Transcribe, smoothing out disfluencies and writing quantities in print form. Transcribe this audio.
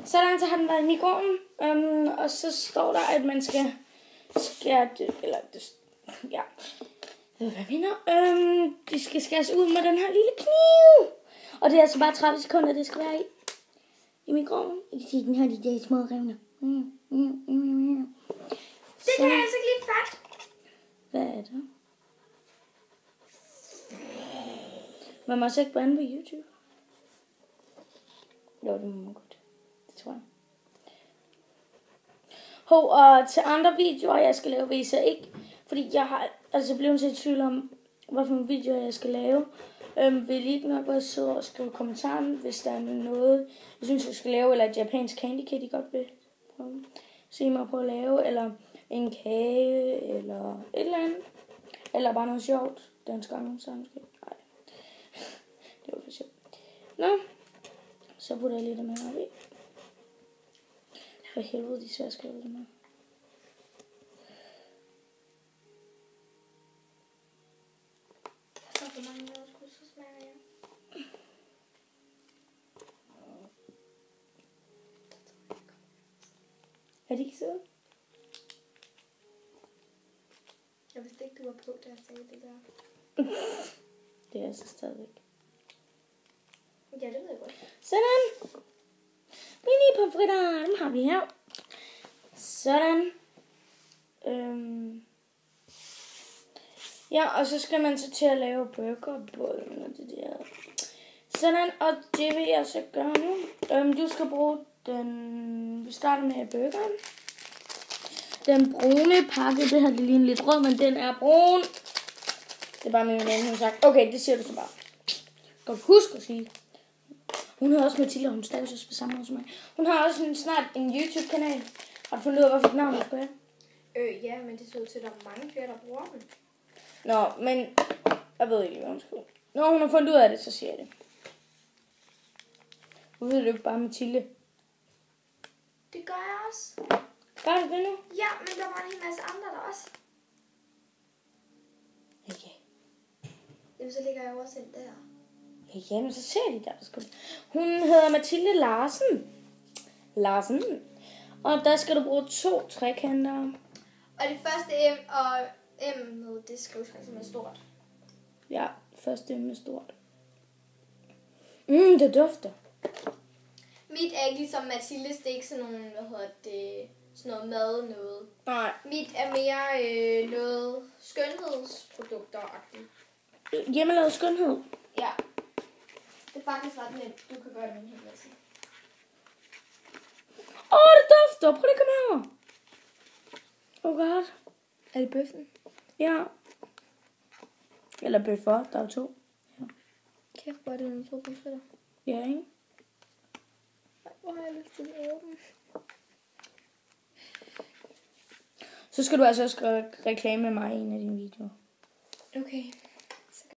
Sådan, så har den været i mikroovnen. Og så står der, at man skal skære det, eller det, ja, jeg ved, hvad jeg mener. De skal skæres ud med den her lille kniv. Og det er altså bare 30 sekunder, det skal være i mikroovnen. I kan se, den her de små revner. Det kan jeg altså ikke lide fat. Hvad er det? Man må også ikke brænde på YouTube. Jo, det må man godt. Det tror jeg. Og til andre videoer, jeg skal lave, viser ikke. Fordi jeg har altså blevet så i tvivl om, hvilke videoer jeg skal lave. Vil I ikke nok bare sidde og skrive kommentaren, hvis der er noget, jeg synes, jeg skal lave, eller et japansk candy kit, I godt vil se mig på at lave, eller en kage, eller et eller andet. Eller bare noget sjovt. Dansk gange, så måske. Nej. Det var for sjovt. Nå. Så putter jeg lidt af med op i. For helvede, de svært skal det med. Så hvor mange år så smager jeg? Er det ikke så? Jeg vidste ikke, du var på, da jeg sagde det der. Det er altså stadigvæk. Ja, det ved jeg godt. Sådan. Mini pomfritter, dem har vi her. Sådan. Ja, og så skal man så til at lave burgerbollen og det der. Sådan, og det vil jeg så gøre nu. Du skal bruge den, vi starter med burgeren. Den brune pakke, det her det ligner lidt rød, men den er brun. Det er bare min veninde, hun har sagt. Okay, det siger du så bare. Godt husk at sige. Hun hedder også Mathilde, og hun staves også på samme måde som mig. Hun har også snart en YouTube-kanal. Har du fundet ud af, hvilket navn du skal have? Ja, men det ser ud til, at der er mange flere, der bruger den. Nå, men jeg ved ikke, hvad hun skal. Når hun har fundet ud af det, så siger jeg det. Nu ved du ikke bare Mathilde. Det gør jeg også. Gør du det nu? Ja, men der var en hel masse andre der også. Okay. Jamen, så ligger jeg jo også ind der. Ja, men så ser de der. Hun hedder Mathilde Larsen. Og der skal du bruge 2 trekanter. Og det første M og M med, det skrives faktisk med stort. Ja, første med stort. Det dufter. Mit er ikke ligesom Mathildes, det er ikke sådan nogle, sådan noget mad noget. Nej. Mit er mere noget skønhedsprodukter-agtigt. Hjemmelavet skønhed. Ja. Det er faktisk ret nemt. Du kan gøre det med en hel masse. Det dufter. Prøv lige at komme her. Oh god. Er det bøffen? Ja. Eller bøffer. Der er 2. Ja. Kæft, hvor er det nogle 2 pomfritter. Ja, ikke? Hvor har jeg lyst til at åbne? Så skal du altså også gøre reklame med mig i en af dine videoer. Okay.